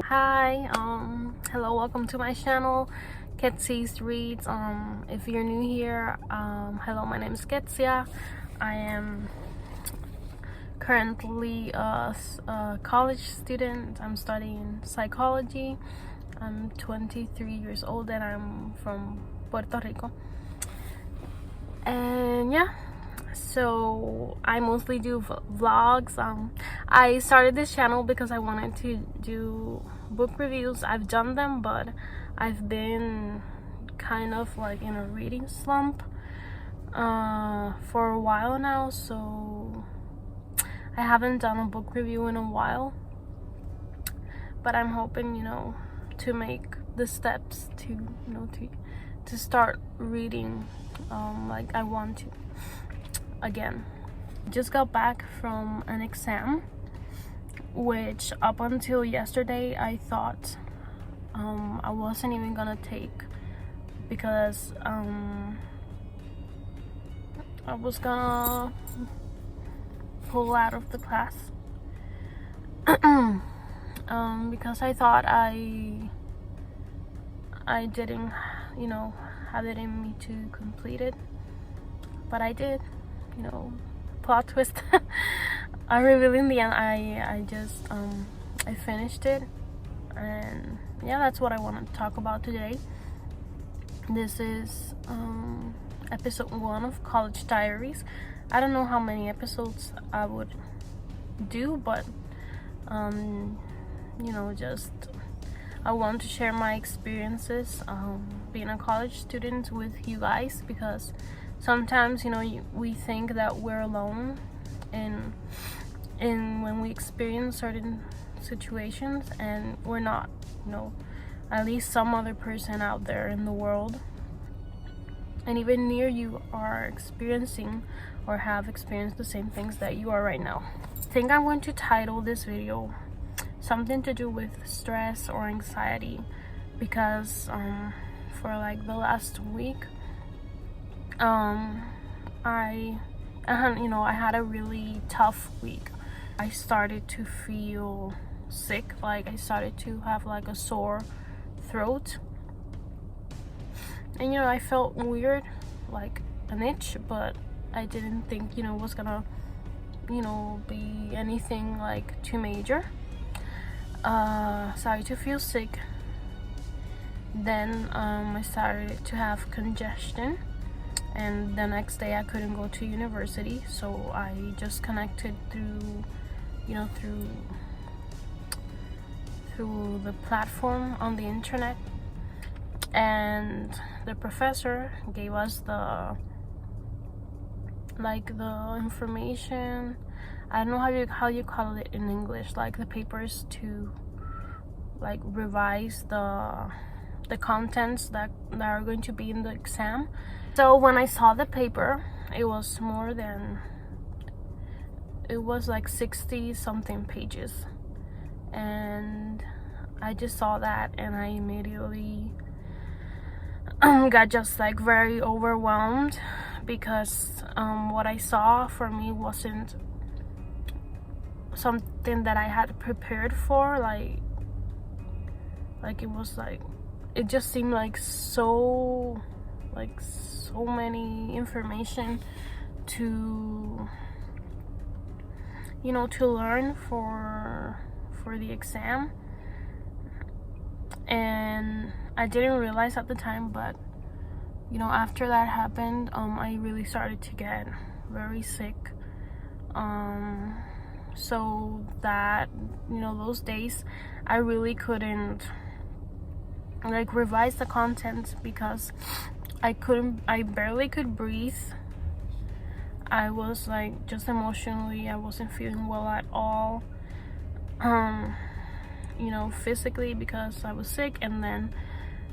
Hi, hello, welcome to my channel, Ketsy's Reads. If you're new here, hello, my name is Ketsia. I am currently a college student. I'm studying psychology. I'm 23 years old and I'm from Puerto Rico. And yeah, so I mostly do vlogs. I started this channel because I wanted to do book reviews. I've done them, but I've been kind of like in a reading slump for a while now, so I haven't done a book review in a while, but I'm hoping, to make the steps to start reading like I want to again. Just got back from an exam, which up until yesterday I thought I wasn't even gonna take, because I was gonna pull out of the class because I thought I didn't have it in me to complete it, but I did. Plot twist. I revealed in the end I just I finished it, and yeah, that's what I want to talk about today. This is episode 1 of College Diaries. I don't know how many episodes I would do, but just I want to share my experiences being a college student with you guys, because sometimes we think that we're alone in when we experience certain situations, and we're not. At least some other person out there in the world and even near you are experiencing or have experienced the same things that you are right now. I think I'm going to title this video something to do with stress or anxiety, because for like the last week I had a really tough week. I started to feel sick, like I started to have like a sore throat, and I felt weird, like an itch, but I didn't think it was gonna be anything like too major. Started to feel sick. Then I started to have congestion, and the next day I couldn't go to university, so I just connected through the platform on the internet, and the professor gave us the information. I don't know how you call it in English, like the papers to like revise the contents that are going to be in the exam. So when I saw the paper, it was like 60 something pages, and I just saw that and I immediately got just like very overwhelmed, because what I saw for me wasn't something that I had prepared for. Like it was like, it just seemed like so many information to learn for the exam, and I didn't realize at the time, but after that happened, I really started to get very sick, so that those days I really couldn't like revise the content, because I barely could breathe. I was like, just emotionally, I wasn't feeling well at all, physically, because I was sick, and then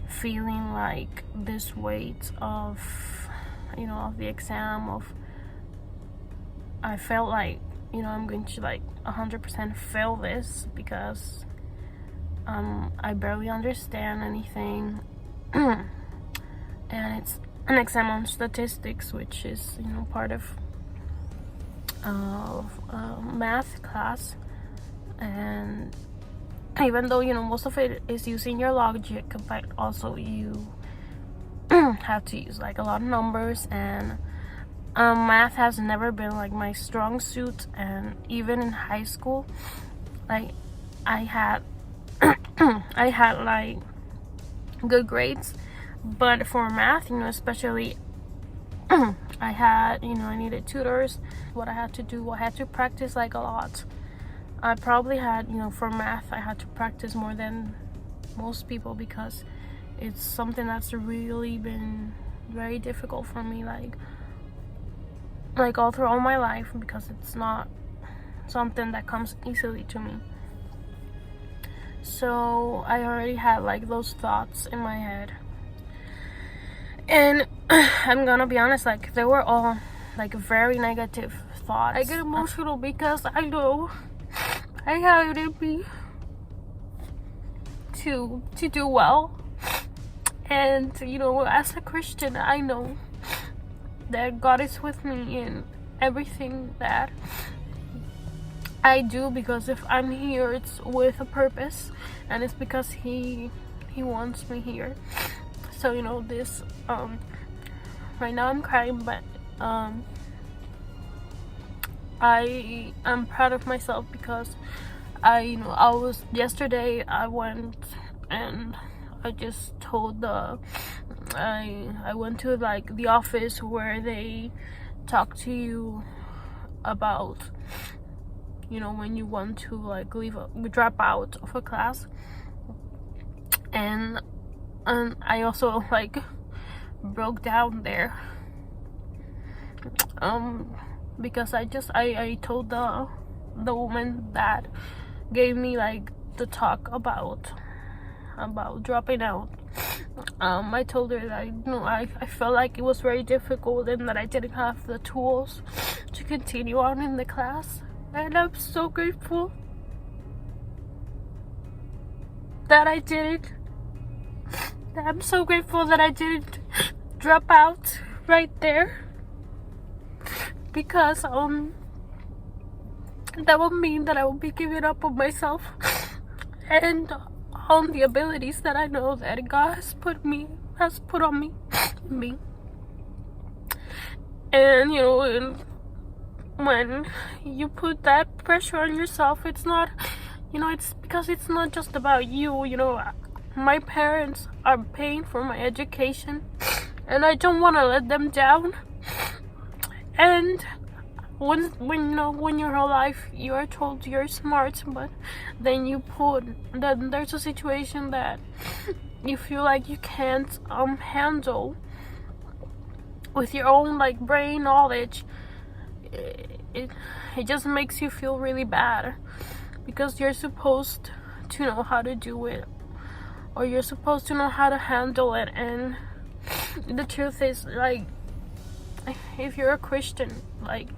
feeling like this weight of of the exam, I felt like I'm going to like 100% fail this, because I barely understand anything and it's an exam on statistics, which is part of math class, and even though, you know, most of it is using your logic, but also you have to use like a lot of numbers. And math has never been like my strong suit. And even in high school, like I had I had like good grades, but for math, you know, especially I had, you know, I needed tutors. What I had to do, I had to practice like a lot. I probably had, you know, for math, I had to practice more than most people, because it's something that's really been very difficult for me, like all throughout my life, because it's not something that comes easily to me. So I already had like those thoughts in my head. And I'm gonna be honest, like they were all like very negative thoughts. I get emotional because I know I have it in me to do well. And you know, as a Christian, I know that God is with me in everything that I do, because if I'm here, it's with a purpose, and it's because He wants me here. So, you know, this right now I'm crying, but I am proud of myself, because I was yesterday, I went and I just told I went to like the office where they talk to you about, you know, when you want to like drop out of a class. And I also like broke down there, because I told the woman that gave me like the talk about dropping out. I told her that, you know, I felt like it was very difficult, and that I didn't have the tools to continue on in the class. And I'm so grateful that I didn't. I'm so grateful that I didn't drop out right there, because that would mean that I would be giving up on myself and on the abilities that I know that God has put on me. And you know, when you put that pressure on yourself, it's not, you know, it's because it's not just about you. You know, my parents are paying for my education, and I don't want to let them down. And when your whole life you are told you're smart, but then there's a situation that you feel like you can't handle with your own like brain knowledge, it just makes you feel really bad, because you're supposed to know how to do it, or you're supposed to know how to handle it. And the truth is, like, if you're a Christian, like,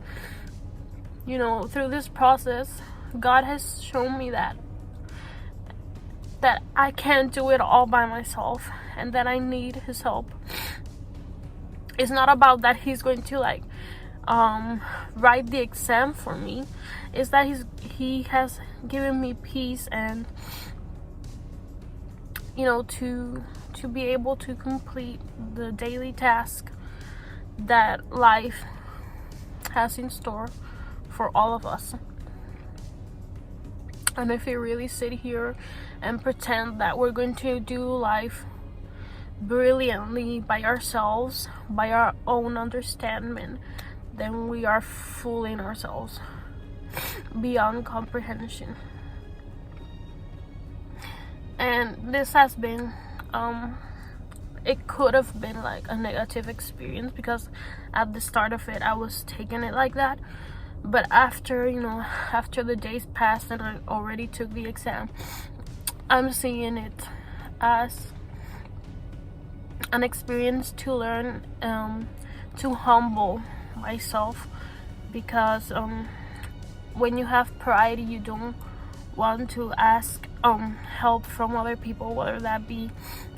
you know, through this process, God has shown me that I can't do it all by myself, and that I need His help. It's not about that He's going to like write the exam for me. It's that He has given me peace, and you know, to be able to complete the daily task that life has in store for all of us. And if we really sit here and pretend that we're going to do life brilliantly by ourselves, by our own understanding, then we are fooling ourselves beyond comprehension. And this has been it could have been like a negative experience, because at the start of it I was taking it like that. But after the days passed and I already took the exam, I'm seeing it as an experience to learn to humble myself, because when you have pride, you don't want to ask help from other people, whether that be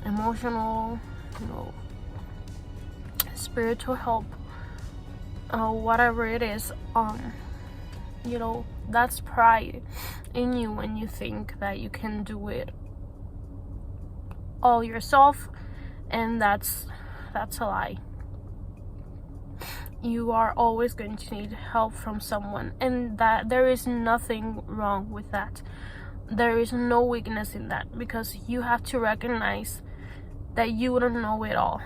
emotional, spiritual help, whatever it is. that's pride in you when you think that you can do it all yourself, and that's a lie. You are always going to need help from someone, and that there is nothing wrong with that. There is no weakness in that, because you have to recognize that you don't know it all,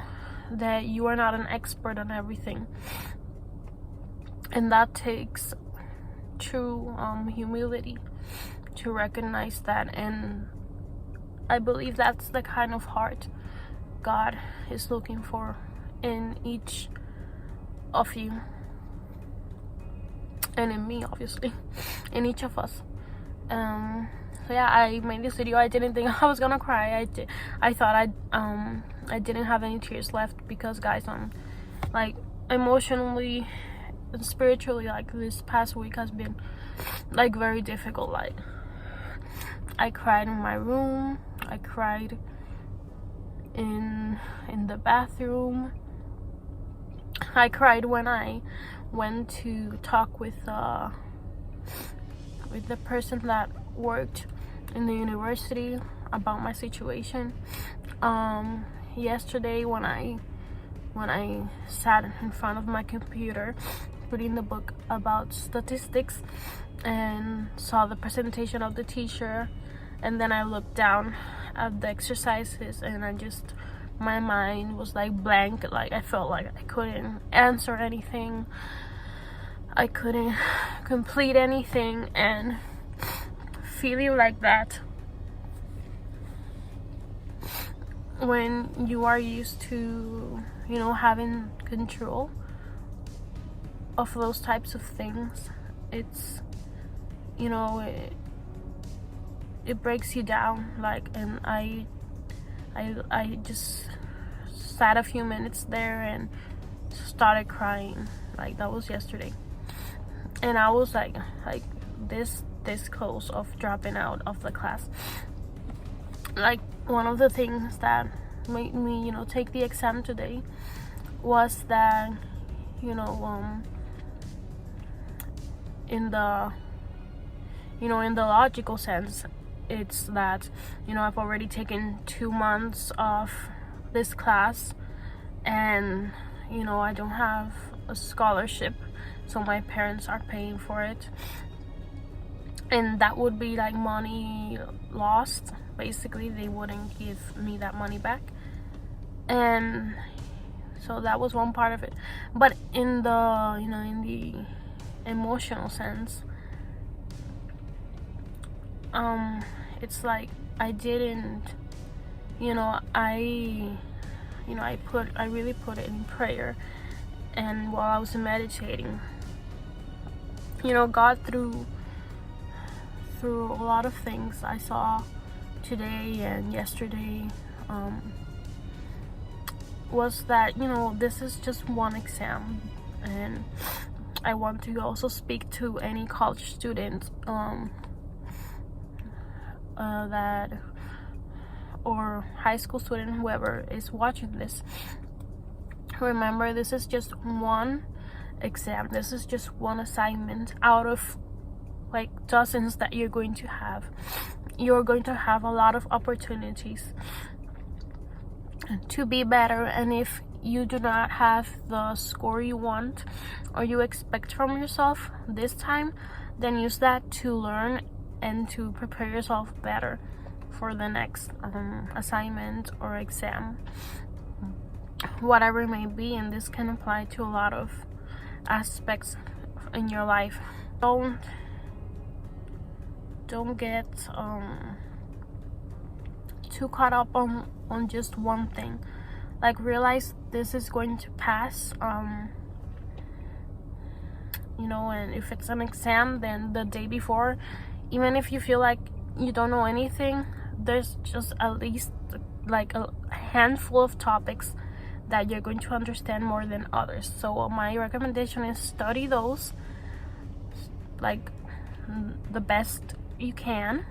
that you are not an expert on everything, and that takes true humility to recognize that. And I believe that's the kind of heart God is looking for in each of you, and in me, obviously, in each of us. So yeah, I made this video. I didn't think I was gonna cry. I thought I didn't have any tears left, because guys, like, emotionally and spiritually, like, this past week has been like very difficult. Like, I cried in my room, I cried in the bathroom, I cried when I went to talk with the person that worked in the university about my situation. Yesterday, when I sat in front of my computer reading the book about statistics and saw the presentation of the teacher, and then I looked down at the exercises, and my mind was like blank. Like, I felt like I couldn't answer anything, I couldn't complete anything. And feeling like that when you are used to, having control of those types of things, it's, it breaks you down. Like, and I just sat a few minutes there and started crying. Like, that was yesterday, and I was like this close of dropping out of the class. Like, one of the things that made me, take the exam today was that, in the logical sense, it's that, I've already taken 2 months of this class, and, I don't have a scholarship, so my parents are paying for it, and that would be like money lost. Basically, they wouldn't give me that money back, and so that was one part of it. But in the in the emotional sense, it's like I didn't, I really put it in prayer, and while I was meditating, God, through a lot of things I saw today and yesterday, was that, this is just one exam, and I want to also speak to any college student that, or high school student, whoever is watching this. Remember, this is just one exam. This is just one assignment out of like dozens that you're going to have. You're going to have a lot of opportunities to be better, and if you do not have the score you want or you expect from yourself this time, then use that to learn and to prepare yourself better for the next assignment or exam, whatever it may be. And this can apply to a lot of aspects in your life. Don't get too caught up on just one thing. Like, realize this is going to pass, and if it's an exam, then the day before, even if you feel like you don't know anything, there's just at least like a handful of topics that you're going to understand more than others. So my recommendation is study those like the best you can,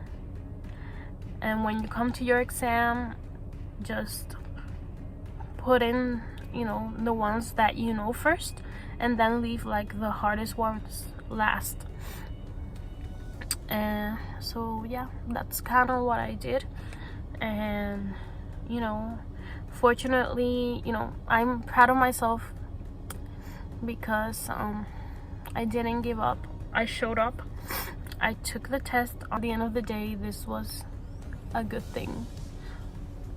and when you come to your exam, just put in the ones that first, and then leave like the hardest ones last. And so yeah, that's kind of what I did. And fortunately, I'm proud of myself because I didn't give up. I showed up. I took the test. At the end of the day, this was a good thing.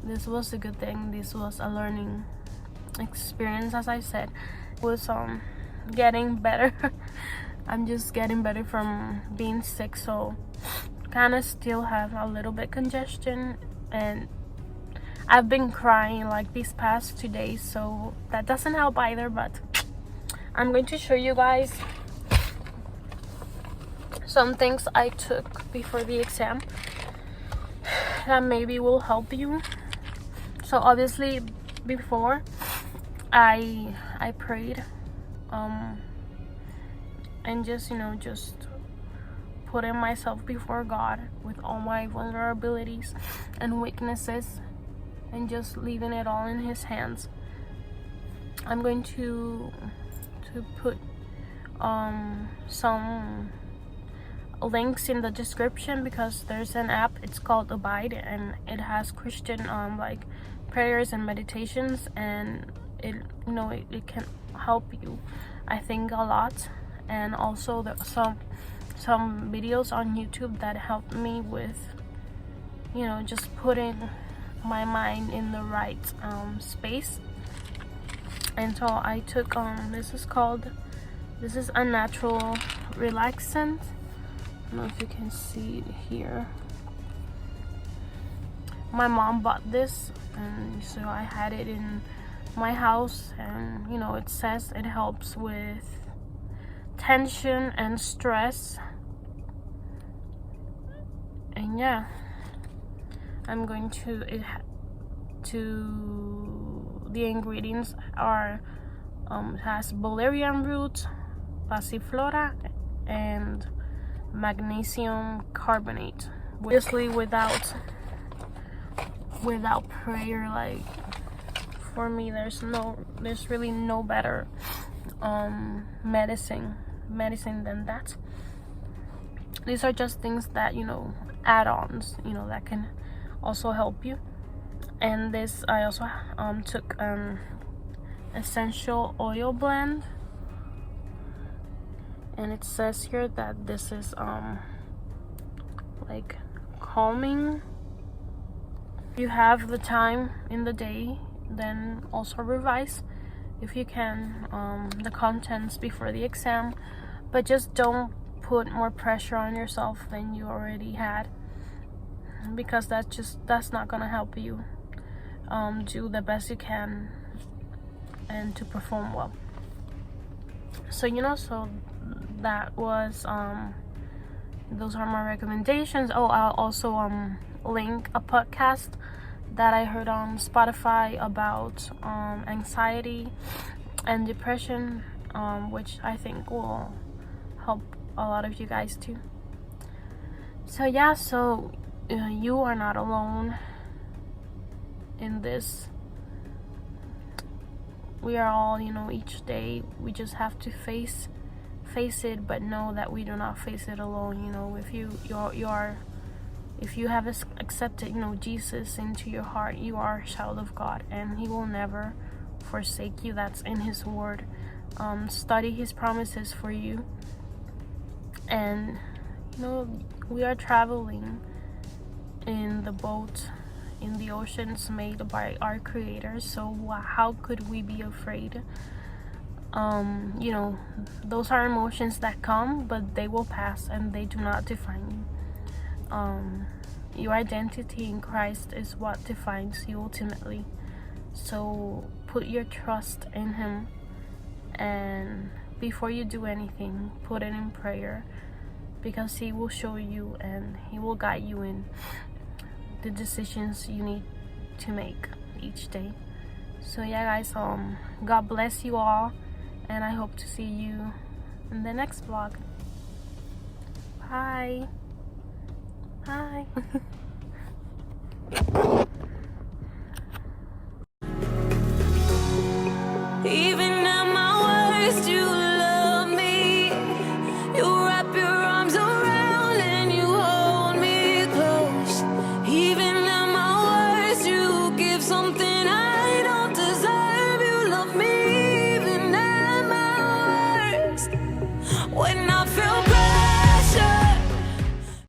This was a good thing. This was a learning experience. As I said, it was getting better. I'm just getting better from being sick, so kind of still have a little bit congestion, and I've been crying like these past 2 days, so that doesn't help either. But I'm going to show you guys some things I took before the exam that maybe will help you. So obviously before I prayed and just putting myself before God with all my vulnerabilities and weaknesses, and just leaving it all in His hands. I'm going to put some links in the description, because there's an app, it's called Abide, and it has Christian like prayers and meditations, and it can help you, I think, a lot. And also there's some videos on YouTube that helped me with just putting my mind in the right space. And so I took this is a natural relaxant. I don't know if you can see it here. My mom bought this, and so I had it in my house, and it says it helps with tension and stress. And yeah, I'm going to the ingredients are has valerian root, passiflora, and magnesium carbonate. Obviously without prayer, like, for me, there's really no better medicine than that. These are just things that add-ons that can also help you. And this, I also took essential oil blend, and it says here that this is like calming. If you have the time in the day, then also revise, if you can, the contents before the exam, but just don't put more pressure on yourself than you already had, because that's not gonna help you do the best you can and to perform well. So so that was those are my recommendations. Oh, I'll also link a podcast that I heard on Spotify about anxiety and depression, which I think will help a lot of you guys too. So yeah, you are not alone in this. We are all, each day we just have to face it, but know that we do not face it alone. If you have accepted Jesus into your heart, you are a child of God, and He will never forsake you. That's in His word. Study His promises for you. And we are traveling in the boat in the oceans made by our Creator, so how could we be afraid? Those are emotions that come, but they will pass, and they do not define you. Your identity in Christ is what defines you ultimately. So put your trust in Him, and before you do anything, put it in prayer, because He will show you and He will guide you in the decisions you need to make each day. So yeah, guys, God bless you all, and I hope to see you in the next vlog. Bye. Bye. Even at my worst, you